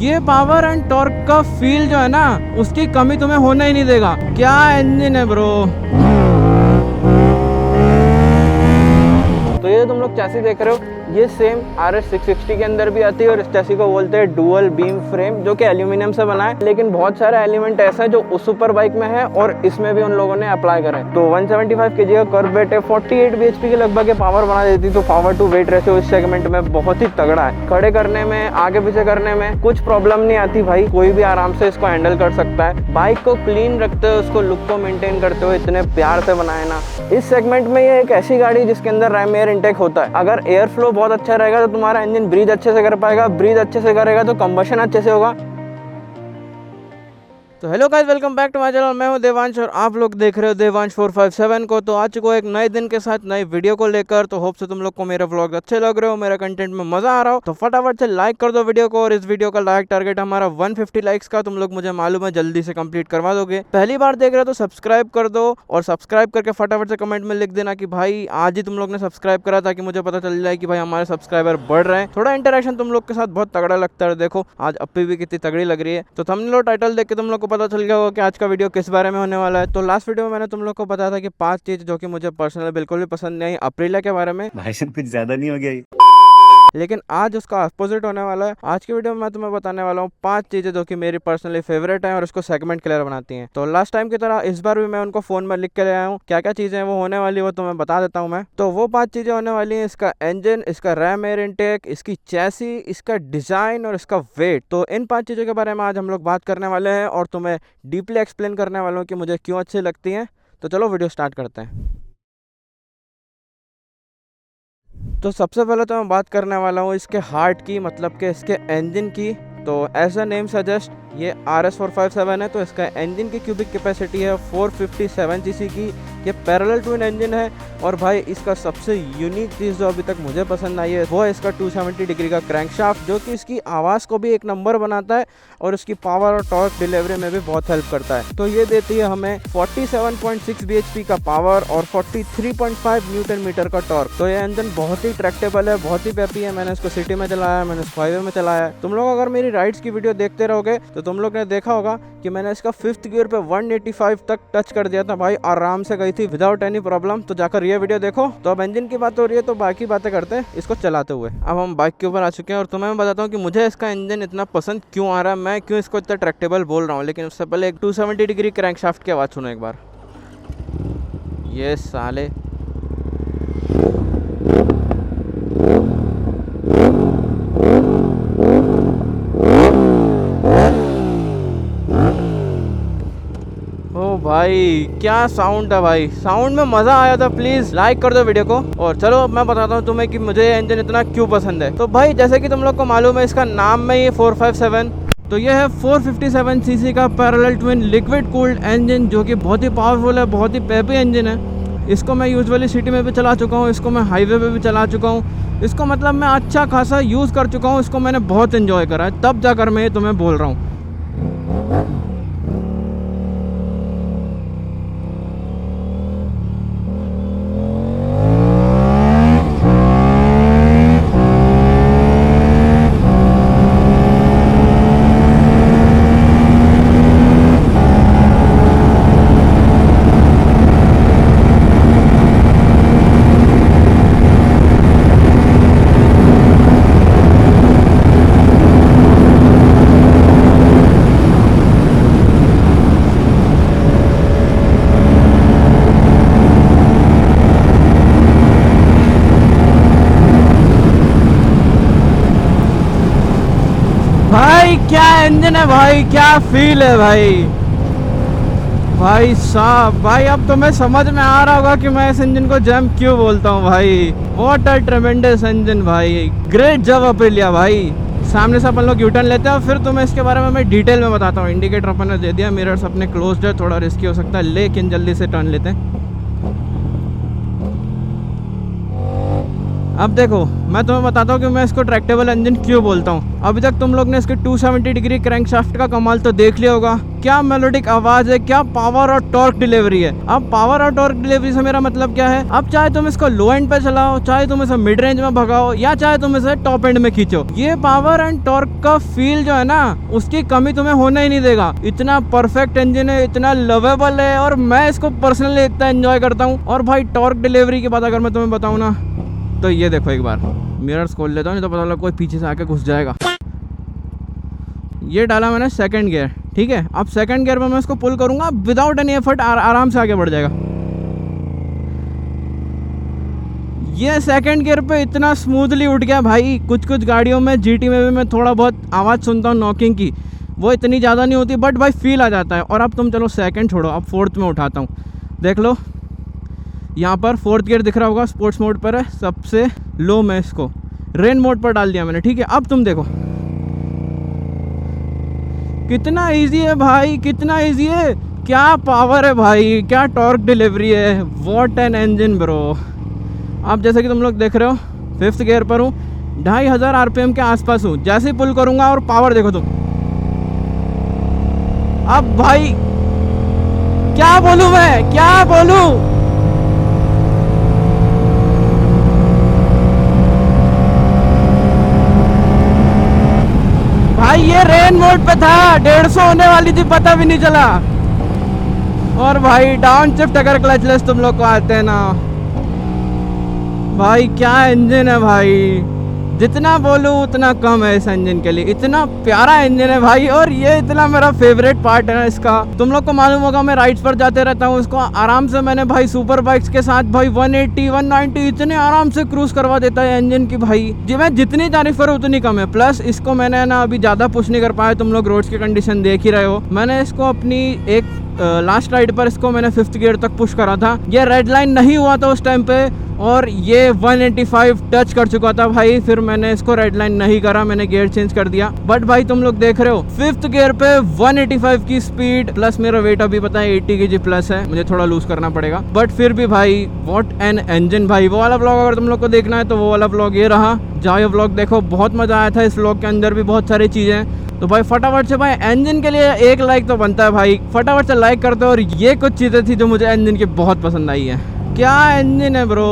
ये power and torque का feel जो है ना, उसकी कमी तुम्हें होने ही नहीं देगा। क्या इंजन है ब्रो। तो ये तुम लोग चैसी देख रहे हो, ये सेम RS 660 के अंदर भी आती है और इस चैसी को बोलते हैं डुअल बीम फ्रेम, जो कि एल्यूमिनियम से बना है। लेकिन बहुत सारे एलिमेंट ऐसा है जो उस सुपर बाइक में है और इसमें भी उन लोगों ने अप्लाई करा है। तो 175 kg का कर्व वेट है, 48 bhp के लगभग ये पावर बना देती। तो पावर टू वेट रेशियो इस सेगमेंट में बहुत ही तगड़ा है। खड़े करने में, आगे पीछे करने में कुछ प्रॉब्लम नहीं आती भाई, कोई भी आराम से इसको हैंडल कर सकता है। बाइक को क्लीन रखते हुए, उसको लुक को मेंटेन करते हुए इतने प्यार से बनाए ना। इस सेगमेंट में ये एक ऐसी गाड़ी जिसके अंदर रैम एयर इनटेक होता है। अगर एयर फ्लो बहुत अच्छा रहेगा तो तुम्हारा इंजन ब्रीथ अच्छे से कर पाएगा, ब्रीथ अच्छे से करेगा तो कंबशन अच्छे से होगा। तो hello guys, welcome back to my channel. मैं हूं देवांश और आप लोग देख रहे हो देवांश 457 को। तो आ चुका हूं एक नए दिन के साथ नई वीडियो को लेकर। तो होप से तुम लोग को मेरे व्लॉग अच्छे लग रहे हो, मेरा कंटेंट में मजा आ रहा हो। तो फटाफट से लाइक कर दो वीडियो को। और इस वीडियो का लाइक टारगेट हमारा 150 लाइक्स का, तुम लोग मुझे मालूम है जल्दी से कंप्लीट करवा दोगे। पहली बार देख रहे हो तो सब्सक्राइब कर दो और सब्सक्राइब करके फटाफट से कमेंट में लिख देना कि भाई आज ही तुम लोग ने सब्सक्राइब करा, ताकि मुझे पता चल जाए कि भाई हमारे सब्सक्राइबर बढ़ रहे हैं। थोड़ा इंटरेक्शन तुम लोग के साथ बहुत तगड़ा लगता है। देखो आज अप्पी भी कितनी तगड़ी लग रही है। तो थंबनेल और टाइटल देख के तुम लोग को पता चल गया होगा कि आज का वीडियो किस बारे में होने वाला है। तो लास्ट वीडियो में मैंने तुम लोग को बताया था कि 5 चीज जो कि मुझे पर्सनली बिल्कुल भी पसंद नहीं आई अप्रिलिया के बारे में। भाई कुछ ज्यादा नहीं हो गया ये? लेकिन आज उसका अपोजिट होने वाला है। आज की वीडियो में मैं तुम्हें बताने वाला हूँ 5 चीजें जो कि मेरी पर्सनली फेवरेट हैं और इसको सेगमेंट क्लियर बनाती हैं। तो लास्ट टाइम की तरह इस बार भी मैं उनको फोन में लिख के ले आया हूँ। क्या क्या चीजें वो होने वाली वो तुम्हें बता देता हूँ मैं। तो वो 5 चीजें होने वाली हैं: इसका इंजन, इसका रैम एयर इनटेक, इसकी चैसी, इसका डिजाइन और इसका वेट। तो इन 5 चीजों के बारे में आज हम लोग बात करने वाले हैं और तुम्हें डीपली एक्सप्लेन करने वाले हूँ कि मुझे क्यों अच्छी लगती हैं। तो चलो वीडियो स्टार्ट करते हैं। तो सबसे पहले तो मैं बात करने वाला हूँ इसके हार्ट की, मतलब कि इसके इंजन की। तो एज अ नेम सजेस्ट ये RS 457 है। तो इसका इंजन की क्यूबिक कैपेसिटी है 457 cc की। ये पैरेलल ट्विन इंजन है। और भाई इसका सबसे यूनिक चीज़ जो अभी तक मुझे पसंद आई है वो है इसका 270 डिग्री का क्रैंकशाफ्ट, जो कि इसकी आवाज़ को भी एक नंबर बनाता है और इसकी पावर और टॉर्क डिलीवरी में भी बहुत हेल्प करता है। तो ये देती है हमें 47.6 bhp का पावर और 43.5 न्यूटन मीटर का टॉर्क। तो ये इंजन बहुत ही ट्रैक्टेबल है, बहुत ही पेपी है। मैंने इसको सिटी में चलाया है, मैंने इसको हाईवे में चलाया है। तुम लोग अगर मेरी राइड्स की वीडियो देखते रहोगे तो तुम लोग ने देखा होगा कि मैंने इसका 5th गियर पे 185 तक टच कर दिया था भाई, आराम से गई थी विदाउट एनी प्रॉब्लम। तो जाकर ये वीडियो देखो। तो अब इंजन की बात हो रही है तो बाकी बातें करते हैं इसको चलाते हुए। अब हम बाइक के ऊपर आ चुके हैं और तुम्हें मैं बताता हूँ कि मुझे इसका इंजन इतना पसंद क्यों आ रहा है, मैं क्यों इसको इतना ट्रैक्टेबल बोल रहा हूँ। लेकिन उससे पहले एक 270 डिग्री क्रैंकशाफ्ट की आवाज़ सुनो एक बार। ये साले भाई क्या साउंड है भाई, साउंड में मजा आया था। प्लीज लाइक कर दो वीडियो को। और चलो अब मैं बताता हूँ तुम्हें कि मुझे ये इंजन इतना क्यों पसंद है। तो भाई जैसे कि तुम लोग को मालूम है इसका नाम में ही 457, तो ये है 457 cc का parallel twin liquid cooled engine, जो कि बहुत ही पावरफुल है, बहुत ही पेपी इंजन है। इसको मैं यूजुअली सिटी में भी चला चुका हूँ, इसको मैं हाईवे पे भी चला चुका हूँ। इसको मतलब मैं अच्छा खासा यूज़ कर चुका हूँ, इसको मैंने बहुत एंजॉय करा है, तब जाकर मैं ये तुम्हें बोल रहा हूँ। भाई क्या इंजन है भाई, क्या फील है भाई। भाई साहब, भाई अब तो मैं समझ में आ रहा होगा कि मैं इस इंजन को जैम क्यों बोलता हूँ भाई। व्हाट अ ट्रेमेंडस इंजन भाई, ग्रेट जॉब अप्रिलिया भाई। सामने से अपन लोग यूटर्न लेते हैं और फिर तुम्हें इसके बारे में मैं डिटेल में बताता हूँ। इंडिकेटर अपन ने दे दिया, मिरर्स अपने क्लोज्ड है, थोड़ा रिस्की हो सकता है लेकिन जल्दी से टर्न लेते हैं। अब देखो मैं तुम्हें बताता हूँ कि मैं इसको ट्रैक्टेबल इंजन क्यों बोलता हूँ। अभी तक तुम लोग ने इसके 270 डिग्री क्रैंकशाफ्ट का कमाल तो देख लिया होगा, क्या मेलोडिक आवाज है, क्या पावर और टॉर्क डिलीवरी है। अब पावर और टॉर्क डिलीवरी से मेरा मतलब क्या है, अब चाहे तुम इसको लो एंड पे चलाओ, चाहे तुम इसे मिड रेंज में भगाओ, या चाहे तुम इसे टॉप एंड में खींचो, ये पावर एंड टॉर्क का फील जो है ना, उसकी कमी तुम्हें होने ही नहीं देगा। इतना परफेक्ट इंजन है, इतना लवेबल है, और मैं इसको पर्सनली इतना एंजॉय करता हूँ। और भाई टॉर्क डिलीवरी की बात अगर मैं तुम्हें बताऊँ ना, तो ये देखो एक बार मिरर्स खोल लेता हूँ, नहीं तो पता लगा कोई पीछे से आके घुस जाएगा। ये डाला मैंने सेकंड गियर, ठीक है। अब सेकंड गियर में मैं इसको पुल करूंगा, विदाउट एनी एफर्ट आराम से आगे बढ़ जाएगा। ये सेकंड गियर पे इतना स्मूथली उठ गया भाई। कुछ कुछ गाड़ियों में, जीटी में भी मैं थोड़ा बहुत आवाज़ सुनता हूँ नॉकिंग की, वो इतनी ज़्यादा नहीं होती, बट भाई फील आ जाता है। और अब तुम चलो सेकंड छोड़ो, अब फोर्थ में उठाता हूँ, देख लो यहाँ पर फोर्थ गियर दिख रहा होगा, स्पोर्ट्स मोड पर है, सबसे लो में इसको रेन मोड पर डाल दिया मैंने, ठीक है। अब तुम देखो कितना इजी है भाई, कितना इजी है, क्या पावर है भाई, क्या टॉर्क डिलीवरी है, व्हाट एन इंजन ब्रो। अब जैसे कि तुम लोग देख रहे हो, फिफ्थ गियर पर हूँ, 2500 आरपीएम के आसपास हूँ। जैसे ही पुल करूँगा और पावर देखो तुम, अब भाई क्या बोलूँ मैं, क्या बोलूँ। भाई ये रेन मोड पे था, 150 होने वाली थी, पता भी नहीं चला। और भाई डाउन शिफ्ट अगर क्लचलेस तुम लोग को आते हैं ना, भाई क्या इंजन है भाई, जितना बोलूँ उतना कम है इस इंजन के लिए। इतना प्यारा इंजन है भाई, और ये इतना मेरा फेवरेट पार्ट है ना इसका। तुम लोग को मालूम होगा मैं राइड्स पर जाते रहता हूँ, इसको आराम से मैंने भाई सुपर बाइक्स के साथ भाई 180 190 इतने आराम से क्रूज करवा देता है इंजन की भाई, जी मैं जितनी तारीफ करूँ उतनी कम है। प्लस इसको मैंने ना अभी ज़्यादा पुश नहीं कर पाया, तुम लोग रोड्स की कंडीशन देख ही रहे हो। मैंने इसको अपनी एक लास्ट राइड पर इसको मैंने 5th गियर तक पुश करा था, ये रेड लाइन नहीं हुआ था उस टाइम पे, और ये 185 टच कर चुका था भाई। फिर मैंने इसको रेड लाइन नहीं करा, मैंने गियर चेंज कर दिया। बट भाई तुम लोग देख रहे हो 5th गियर पे 185 की स्पीड, प्लस मेरा वेट अभी पता है 80 kg प्लस है, मुझे थोड़ा लूज करना पड़ेगा, बट फिर भी भाई व्हाट एन इंजन भाई। वो वाला व्लॉग अगर तुम लोग को देखना है तो वो वाला व्लॉग ये रहा, जाओ ये व्लॉग देखो, बहुत मजा आया था। इस व्लॉग के अंदर भी बहुत सारी चीजें हैं, तो भाई फटाफट से भाई इंजन के लिए एक लाइक तो बनता है भाई, फटाफट से लाइक कर दो। और ये कुछ चीजें थी जो मुझे इंजन की बहुत पसंद आई है। क्या इंजन है ब्रो।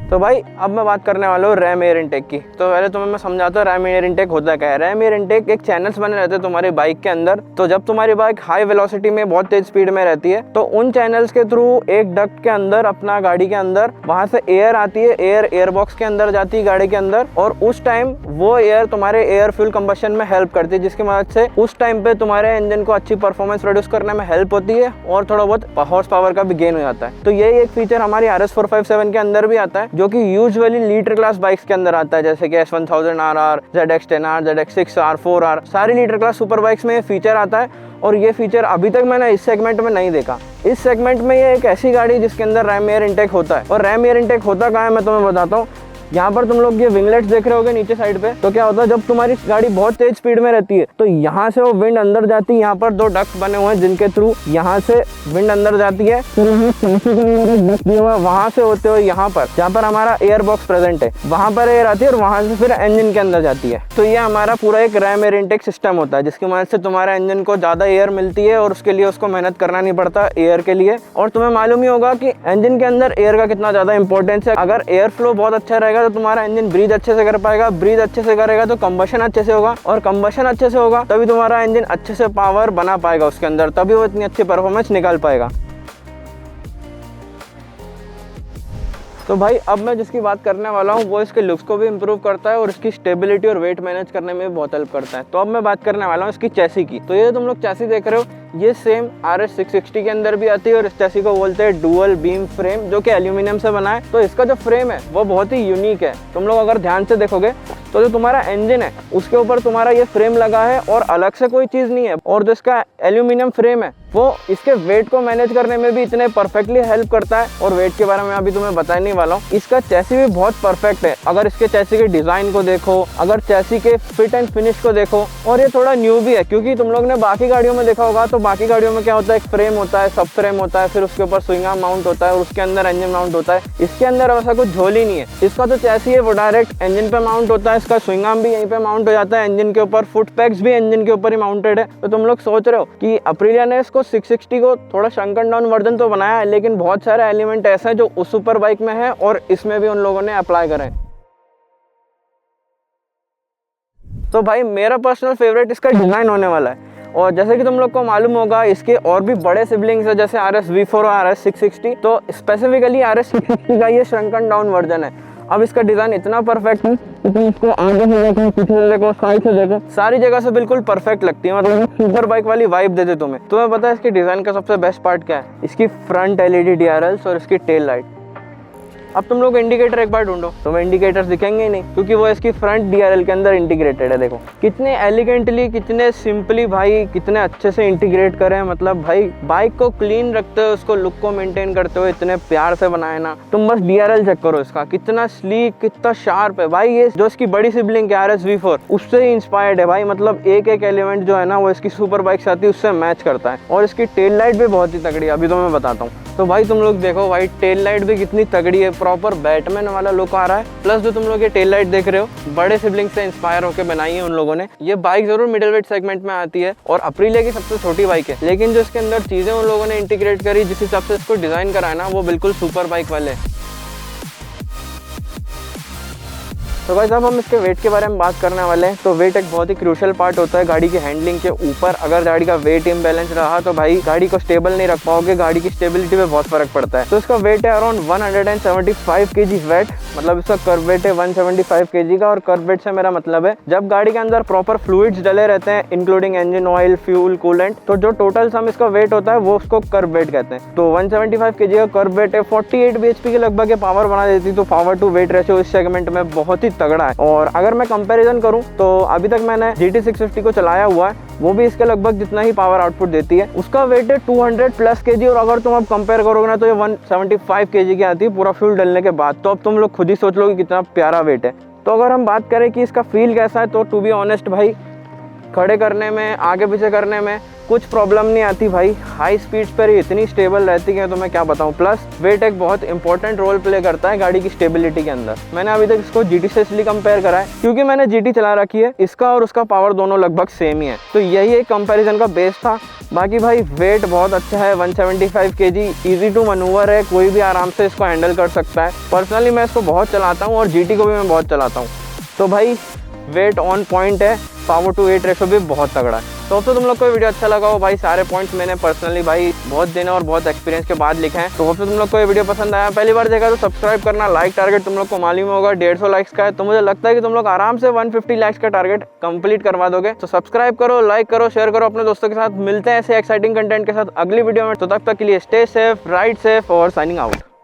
तो भाई अब मैं बात करने वाला हूँ रैम एयर इनटेक की। तो पहले तुम्हें मैं समझाता हूँ रैम एयर इनटेक होता क्या है। रैम एयर इनटेक एक चैनल्स बने रहते हैं तुम्हारी बाइक के अंदर। तो जब तुम्हारी बाइक हाई वेलोसिटी में बहुत तेज स्पीड में रहती है तो उन चैनल्स के थ्रू एक डक्ट के अंदर अपना गाड़ी के अंदर वहां से एयर आती है, एयर बॉक्स के अंदर जाती है गाड़ी के अंदर, और उस टाइम वो एयर तुम्हारे एयर फ्यूल कंबशन में हेल्प करती है, जिसकी मदद से उस टाइम पे तुम्हारे इंजन को अच्छी परफॉर्मेंस प्रोड्यूस करने में हेल्प होती है और थोड़ा बहुत हॉर्स पावर का भी गेन हो जाता है। तो यही एक फीचर हमारी RS457 के अंदर भी आता है, जो कि यूजुअली लीटर क्लास बाइक्स के अंदर आता है, जैसे कि S1000RR, ZX10R, ZX6R, 4R, सारी लीटर क्लास सुपर बाइक्स में ये फीचर आता है। और ये फीचर अभी तक मैंने इस सेगमेंट में नहीं देखा। इस सेगमेंट में ये एक ऐसी गाड़ी है जिसके अंदर रैम एयर इनटेक होता है। और रैम एयर इनटेक होता कहाँ है मैं तुम्हें बताता हूँ। यहाँ पर तुम लोग ये विंगलेट्स देख रहे होगे नीचे साइड पे, तो क्या होता है जब तुम्हारी गाड़ी बहुत तेज स्पीड में रहती है तो यहाँ से वो विंड अंदर जाती है। यहाँ पर दो डक्ट बने हुए हैं जिनके थ्रू यहाँ से विंड अंदर जाती है, वहां से होते हुए यहाँ पर जहाँ पर हमारा एयर बॉक्स प्रेजेंट है वहां पर एयर आती है और वहां से फिर इंजन के अंदर जाती है। तो ये हमारा पूरा एक रैम एयर इनटेक सिस्टम होता है, जिसकी मदद से तुम्हारे इंजन को ज्यादा एयर मिलती है और उसके लिए उसको मेहनत करना नहीं पड़ता एयर के लिए। और तुम्हें मालूम ही होगा कि इंजन के अंदर एयर का कितना ज्यादा इंपॉर्टेंस है। अगर एयर फ्लो बहुत अच्छा रहेगा तो तुम्हारा इंजन ब्रीथ अच्छे से कर पाएगा, ब्रीथ अच्छे से करेगा तो कंबशन अच्छे से होगा, और कंबशन अच्छे से होगा तभी तुम्हारा इंजन अच्छे से पावर बना पाएगा उसके अंदर, तभी वो इतनी अच्छी परफॉर्मेंस निकाल पाएगा। तो भाई अब मैं जिसकी बात करने वाला हूँ वो इसके लुक्स को भी इम्प्रूव करता है और इसकी स्टेबिलिटी और वेट मैनेज करने में भी बहुत हेल्प करता है। तो अब मैं बात करने वाला हूँ इसकी चैसी की। तो ये तुम लोग चैसी देख रहे हो, ये सेम RS660 के अंदर भी आती है और इस चैसी को बोलते हैं डुअल बीम फ्रेम, जो कि एल्यूमिनियम से बना है। तो इसका जो फ्रेम है वो बहुत ही यूनिक है। तुम लोग अगर ध्यान से देखोगे तो जो तुम्हारा इंजन है उसके ऊपर तुम्हारा ये फ्रेम लगा है और अलग से कोई चीज़ नहीं है, और जो इसका एल्यूमिनियम फ्रेम है वो इसके वेट को मैनेज करने में भी इतने परफेक्टली हेल्प करता है। और वेट के बारे में अभी तुम्हें बताने वाला हूँ। इसका चैसी भी बहुत परफेक्ट है। अगर इसके चैसी के डिजाइन को देखो, अगर चैसी के फिट एंड फिनिश को देखो, और ये थोड़ा न्यू भी है क्योंकि तुम लोग ने बाकी गाड़ियों में देखा होगा तो बाकी गाड़ियों में क्या होता है, एक फ्रेम होता है, सब फ्रेम होता है, फिर उसके ऊपर स्विंग आर्म माउंट होता है और उसके अंदर इंजन माउंट होता है। इसके अंदर वैसा कुछ झोल ही नहीं है। इसका तो चैसी है वो डायरेक्ट इंजन पे माउंट होता है, इसका स्विंग आर्म भी यहीं पे माउंट हो जाता है इंजन के ऊपर, फुट पैक्स भी इंजन के ऊपर ही माउंटेड है। तो तुम लोग सोच रहे हो कि अप्रिलिया ने इसको 660 को थोड़ा शंकन डाउन वर्जन तो बनाया है, लेकिन बहुत सारे एलिमेंट ऐसे हैं जो उस सुपर बाइक में है और इसमें भी उन लोगों ने अप्लाई करे। तो भाई मेरा पर्सनल फेवरेट इसका डिजाइन होने वाला है। और जैसे कि तुम लोग को मालूम होगा इसके और भी बड़े सिबलिंग्स है जैसे RS V4 और RS 660। तो स्पेसिफिकली RS 660 का ये श्रंकन डाउन वर्जन है। अब इसका डिजाइन इतना परफेक्ट है कि तुम इसको आगे से देखो, पीछे से देखो, साइड से देखो, सारी जगह से बिल्कुल परफेक्ट लगती है। मतलब सुपर बाइक वाली वाइब देते तुम्हें पता है इसके डिजाइन का सबसे बेस्ट पार्ट क्या है? इसकी फ्रंट LED DRLs और इसकी टेल लाइट। अब तुम लोग इंडिकेटर एक बार ढूंढो, तुम्हें इंडिकेटर्स दिखेंगे ही नहीं क्योंकि वो इसकी फ्रंट DRL के अंदर इंटीग्रेटेड है। देखो कितने एलिगेंटली, कितने सिंपली भाई, कितने अच्छे से इंटीग्रेट करे हैं। मतलब भाई बाइक को क्लीन रखते हुए, उसको लुक को मेंटेन करते हुए इतने प्यार से बनाए ना। तुम बस DRL चेक करो इसका, कितना स्लीक, कितना शार्प है भाई। ये जो इसकी बड़ी सिबलिंग है RS V4 उससे ही इंस्पायर्ड है भाई। मतलब एक एक एलिमेंट जो है ना वो इसकी सुपर बाइक से आती है उससे मैच करता है। और इसकी टेल लाइट भी बहुत ही तगड़ी है, अभी तो मैं बताता हूँ। तो भाई तुम लोग देखो भाई टेल लाइट भी कितनी तगड़ी है, प्रॉपर बैटमैन वाला लुक आ रहा है। प्लस जो तुम लोग ये टेल लाइट देख रहे हो बड़े सिबलिंग से इंस्पायर होकर बनाई है उन लोगों ने। ये बाइक जरूर मिडिल वेट सेगमेंट में आती है और अप्रिलिया की सबसे छोटी बाइक है, लेकिन जो इसके अंदर चीजें उन लोगों ने इंटीग्रेट करी, जिस हिसाब से इसको डिजाइन करा है ना, वो बिल्कुल सुपर बाइक वाले। तो भाई साहब हम इसके वेट के बारे में बात करने वाले हैं। तो वेट एक बहुत ही क्रूशियल पार्ट होता है गाड़ी की हैंडलिंग के ऊपर। अगर गाड़ी का वेट इम्बैलेंस रहा तो भाई गाड़ी को स्टेबल नहीं रख पाओगे, गाड़ी की स्टेबिलिटी पे बहुत फर्क पड़ता है। तो इसका वेट है अराउंड 175 kg वेट, मतलब इसका कर्व वेट है 175 kg का। और कर्व वेट से मेरा मतलब है जब गाड़ी के अंदर प्रॉपर फ्लूइड्स डले रहते हैं including engine oil, fuel, coolant, तो जो टोटल सम इसका वेट होता है वो उसको कर्व वेट कहते हैं। तो 175 kg का कर्व वेट है, 48 bhp के लगभग पावर बना देती। तो पावर टू वेट रेशियो इस सेगमेंट में बहुत ही तगड़ा है। और अगर मैं कंपैरिजन करूं तो अभी तक मैंने GT 650 को चलाया हुआ है, वो भी इसके लगभग जितना ही पावर आउटपुट देती है। उसका वेट है 200+ kg और अगर तुम अब कंपेयर करोगे ना तो ये 175 kg की आती है पूरा फ्यूल डलने के बाद। तो अब तुम लोग खुद ही सोच लो कि कितना प्यारा वेट है। तो अगर हम बात करें कि इसका फील कैसा है, तो टू बी ऑनेस्ट भाई खड़े करने में, आगे पीछे करने में कुछ प्रॉब्लम नहीं आती भाई। हाई स्पीड्स पर ही इतनी स्टेबल रहती है तो मैं क्या बताऊं। प्लस वेट एक बहुत इंपॉर्टेंट रोल प्ले करता है गाड़ी की स्टेबिलिटी के अंदर। मैंने अभी तक इसको GT से इसलिए कंपेयर करा है क्योंकि मैंने GT चला रखी है, इसका और उसका पावर दोनों लगभग सेम ही है। तो यही एक कंपैरिजन का बेस था। बाकी भाई वेट बहुत अच्छा है, 175 kg, ईजी टू मनूवर है, कोई भी आराम से इसको हैंडल कर सकता है। पर्सनली मैं इसको बहुत चलाता हूँ और GT को भी मैं बहुत चलाता हूँ। तो भाई वेट ऑन पॉइंट है, पावर टू वेट रेशो भी बहुत तगड़ा है। तो अब तो तुम लोग को वीडियो अच्छा लगा हो भाई। सारे पॉइंट्स मैंने पर्सनली भाई बहुत दिन और बहुत एक्सपीरियंस के बाद लिखे हैं। तो अब तो तुम लोग को ये वीडियो पसंद आया, पहली बार देखा तो सब्सक्राइब करना। लाइक टारगेट तुम लोग को मालूम होगा 150 लाइक्स का है, तो मुझे लगता है कि तुम लोग आराम से 150 लाइक्स का टारगेट कंप्लीट करवा दोगे। तो सब्सक्राइब करो, लाइक करो, शेयर करो अपने दोस्तों के साथ। मिलते हैं ऐसे एक्साइटिंग कंटेंट के साथ अगली वीडियो में। तो तब तक के लिए स्टे सेफ, राइड सेफ और साइनिंग आउट।